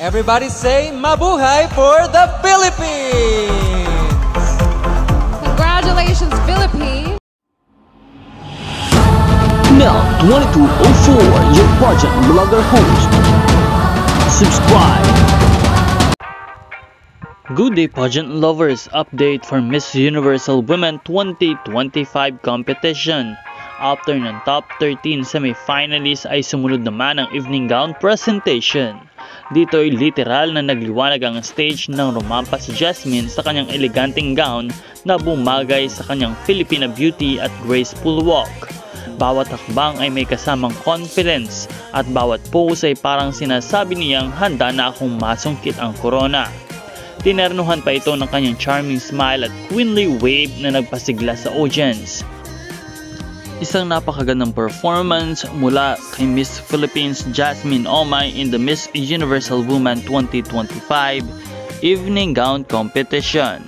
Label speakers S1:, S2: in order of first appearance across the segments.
S1: Everybody say mabuhay for the Philippines!
S2: Congratulations, Philippines!
S3: Now 2204, your pageant blogger host. Subscribe. Good day, pageant lovers. Update for Miss Universal Women 2025 competition. After ng top 13 semi-finalists ay sumunod naman ang evening gown presentation. Dito ay literal na nagliwanag ang stage ng rumampa si Jasmine sa kanyang eleganteng gown na bumagay sa kanyang Filipina beauty at graceful walk. Bawat hakbang ay may kasamang confidence at bawat pose ay parang sinasabi niyang handa na akong masungkit ang corona. Tinernuhan pa ito ng kanyang charming smile at queenly wave na nagpasigla sa audience. Isang napakagandang performance mula kay Miss Philippines Jasmine Omay in the Miss Universal Woman 2025 Evening Gown Competition.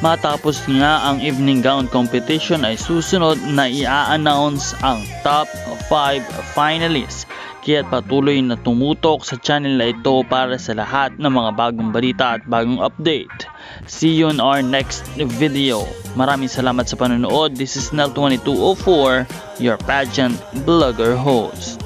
S3: Matapos nga ang evening gown competition ay susunod na i-announce ang top 5 finalists. Kaya patuloy na tumutok sa channel na ito para sa lahat ng mga bagong balita at bagong update. See you in our next video. Maraming salamat sa panonood. This is Nel2204, your pageant blogger host.